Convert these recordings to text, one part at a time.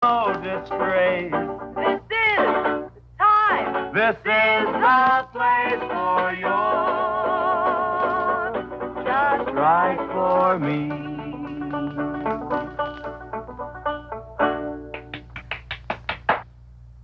no disgrace. This is the time. This is the place for you. Just right for me.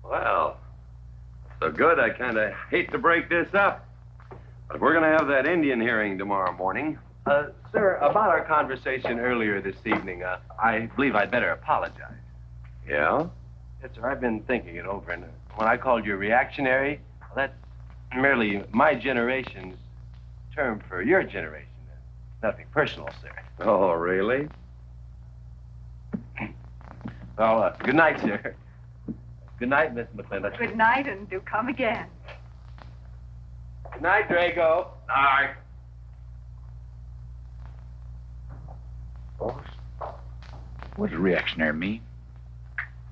Well, so good, I kind of hate to break this up. But we're going to have that Indian hearing tomorrow morning. Sir, about our conversation earlier this evening, I believe I'd better apologize. Yeah? Yes, sir, I've been thinking it over, and when I called you reactionary, well, that's merely my generation's term for your generation. Nothing personal, sir. Oh, really? Well, good night, sir. Good night, Miss McLintock. Good night, and do come again. Good night, Drago. Night. Boss, what does reactionary mean?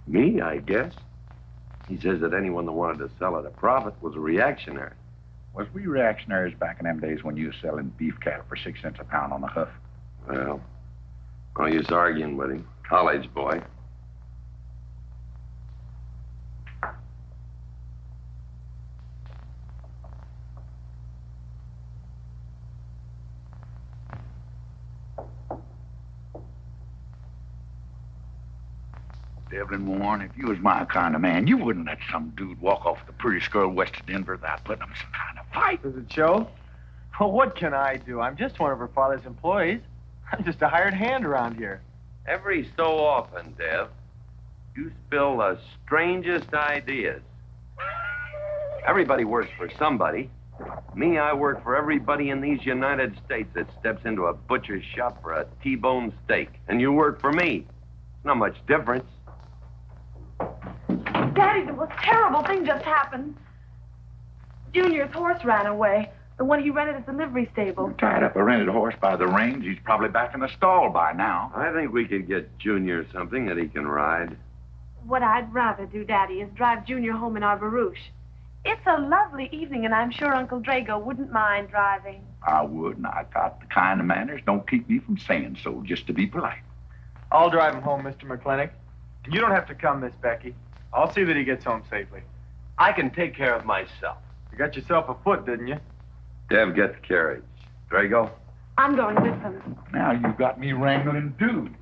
Me, I guess. He says that anyone that wanted to sell at a profit was a reactionary. Was we reactionaries back in them days when you was selling beef cattle for 6 cents a pound on the hoof? Well, no use arguing with him. College boy. Devlin Warren, if you was my kind of man, you wouldn't let some dude walk off with the prettiest girl west of Denver without putting him in some kind of fight. Does it show? Well, what can I do? I'm just one of her father's employees. I'm just a hired hand around here. Every so often, Dev, you spill the strangest ideas. Everybody works for somebody. Me, I work for everybody in these United States that steps into a butcher's shop for a T-bone steak. And you work for me. Not much difference. Daddy, the most terrible thing just happened. Junior's horse ran away. The one he rented at the livery stable. Tied up a rented horse by the reins. He's probably back in the stall by now. I think we could get Junior something that he can ride. What I'd rather do, Daddy, is drive Junior home in our barouche. It's a lovely evening, and I'm sure Uncle Drago wouldn't mind driving. I would, and I got the kind of manners don't keep me from saying so, just to be polite. I'll drive him home, Mr. McLintock. You don't have to come, Miss Becky. I'll see that he gets home safely. I can take care of myself. You got yourself a foot, didn't you? Dev, get the carriage. Drago? I'm going with them. Now you got me wrangling dudes.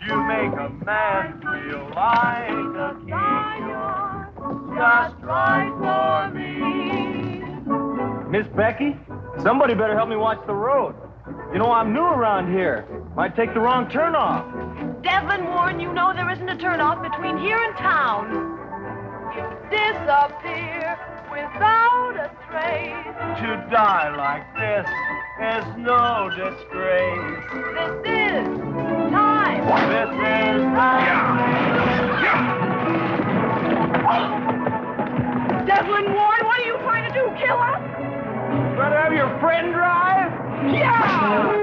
You make a man feel like a king. Just right for me. Miss Becky, somebody better help me watch the road. You know, I'm new around here. Might take the wrong turn off. Devlin Warren, you know there isn't a turnoff between here and town. You disappear without a trace. To die like this is no disgrace. This is time. This is Devlin Warren, what are you trying to do? Kill us? Rather have your friend drive? Yeah!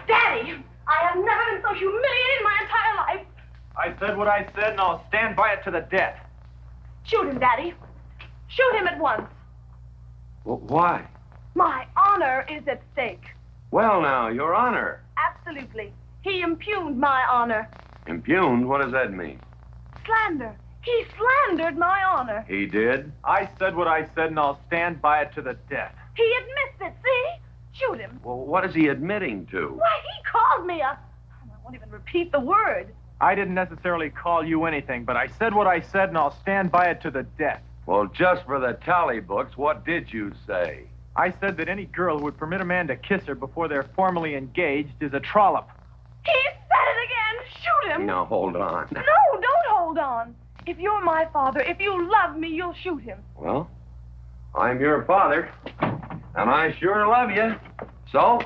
Daddy, I have never been so humiliated in my entire life. I said what I said, and I'll stand by it to the death. Shoot him, Daddy. Shoot him at once. Well, why? My honor is at stake. Well, now, Your Honor. Absolutely. He impugned my honor. Impugned? What does that mean? Slander. He slandered my honor. He did? I said what I said, and I'll stand by it to the death. He admits it, see? Shoot him. Well, what is he admitting to? Why, he called me a... I won't even repeat the word. I didn't necessarily call you anything, but I said what I said, and I'll stand by it to the death. Well, just for the tally books, what did you say? I said that any girl who would permit a man to kiss her before they're formally engaged is a trollop. He said it again. Shoot him. Now, hold on. No, don't hold on. If you're my father, if you love me, you'll shoot him. Well, I'm your father, and I sure love you. So?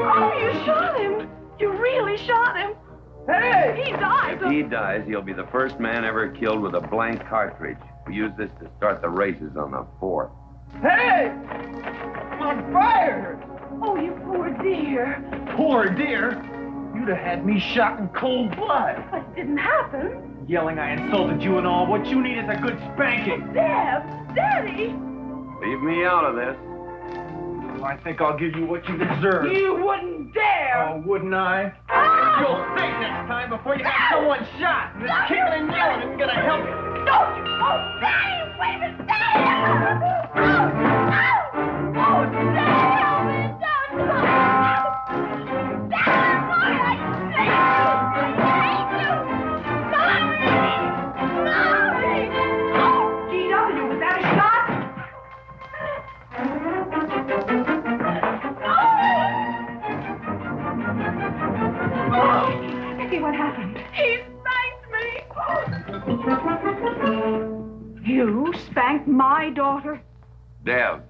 Oh, you shot him. You really shot him. Hey! He died. If he dies, he'll be the first man ever killed with a blank cartridge. We use this to start the races on the 4th. Hey! I'm on fire! Oh, you poor dear. Poor dear. You'd have had me shot in cold blood. But it didn't happen. Yelling I insulted you and all. What you need is a good spanking. Deb! Daddy! Leave me out of this. I think I'll give you what you deserve. You wouldn't dare! Oh, wouldn't I? Ah! You'll think next time before you have someone shot. This kicking and yelling isn't gonna help you. Don't you! Oh, Daddy! Wait a minute! Daddy! Oh, Daddy! Help me! Don't! Daddy, boy, I hate you! Mommy! Oh, G.W., was that a shot? Oh, Becky, what happened? He spanked me. You spanked my daughter? Dev.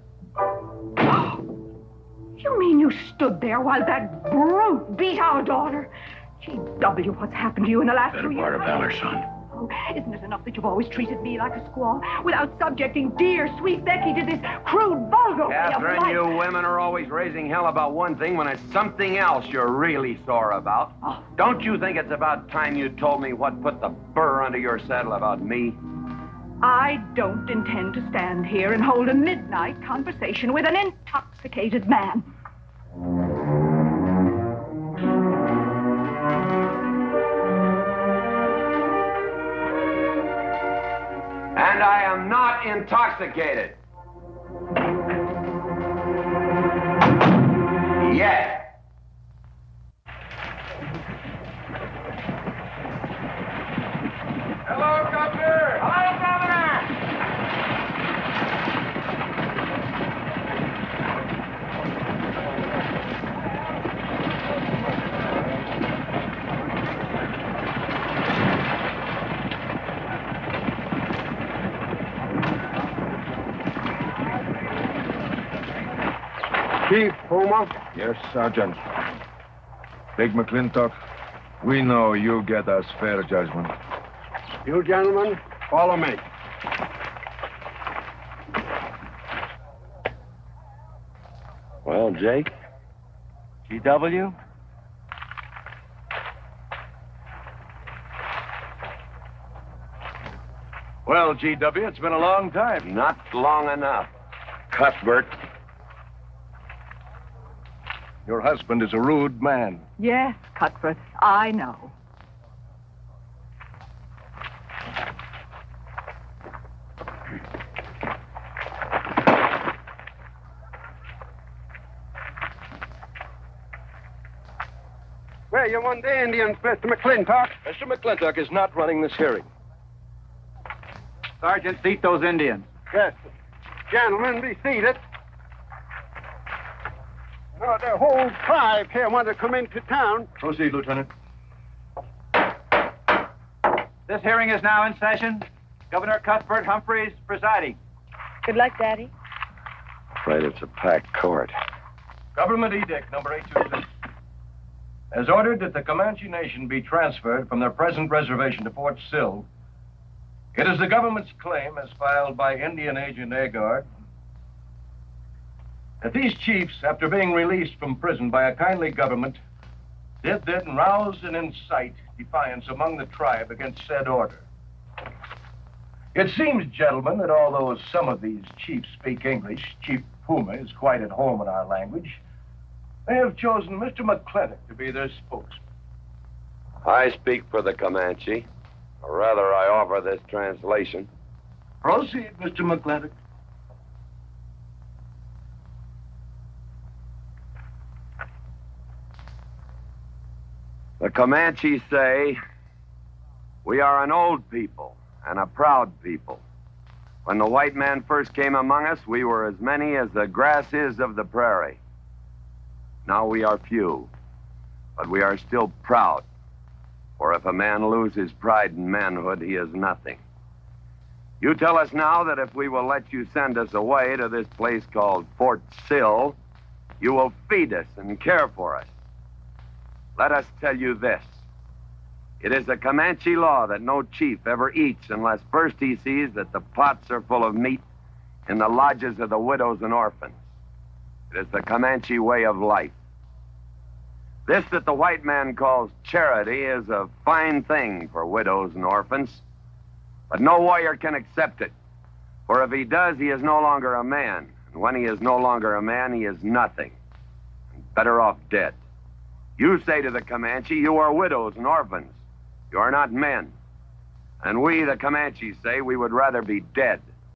You mean you stood there while that brute beat our daughter? G.W., what's happened to you in the last Better 2 years? part of valor, son. Oh, isn't it enough that you've always treated me like a squaw without subjecting dear, sweet Becky to this crude, vulgar way of Catherine, life? you women are always raising hell about one thing when it's something else you're really sore about. Oh. Don't you think it's about time you told me what put the burr under your saddle about me? I don't intend to stand here and hold a midnight conversation with an intoxicated man. And I am not intoxicated. Yet. Hello, Governor! Hello, Governor! Chief Puma? Yes, Sergeant. Big McLintock, we know you get us fair judgment. You gentlemen, follow me. Well, Jake? G.W.? Well, G.W., it's been a long time. Not long enough. Cuthbert. Your husband is a rude man. Yes, Cuthbert, I know. Where you want the Indians, Mr. McLintock? Mr. McLintock is not running this hearing. Sergeant, seat those Indians. Yes. Gentlemen, be seated. No, the whole tribe here want to come into town. Proceed, Lieutenant. This hearing is now in session. Governor Cuthbert Humphreys presiding. Good luck, Daddy. Afraid it's a packed court. Government Edict number 826. As ordered that the Comanche Nation be transferred from their present reservation to Fort Sill, it is the government's claim, as filed by Indian Agent Agard, that these chiefs, after being released from prison by a kindly government, did then rouse and incite defiance among the tribe against said order. It seems, gentlemen, that although some of these chiefs speak English, Chief Puma is quite at home in our language, they have chosen Mr. McLintock to be their spokesman. I speak for the Comanche. Or rather, I offer this translation. Proceed, Mr. McLintock. The Comanche say, we are an old people and a proud people. When the white man first came among us, we were as many as the grass is of the prairie. Now we are few, but we are still proud. For if a man loses pride in manhood, he is nothing. You tell us now that if we will let you send us away to this place called Fort Sill, you will feed us and care for us. Let us tell you this. It is a Comanche law that no chief ever eats unless first he sees that the pots are full of meat in the lodges of the widows and orphans. It is the Comanche way of life. This that the white man calls charity is a fine thing for widows and orphans, but no warrior can accept it. For if he does, he is no longer a man. And when he is no longer a man, he is nothing. And better off dead. You say to the Comanche, you are widows and orphans. You are not men. And we, the Comanches, say we would rather be dead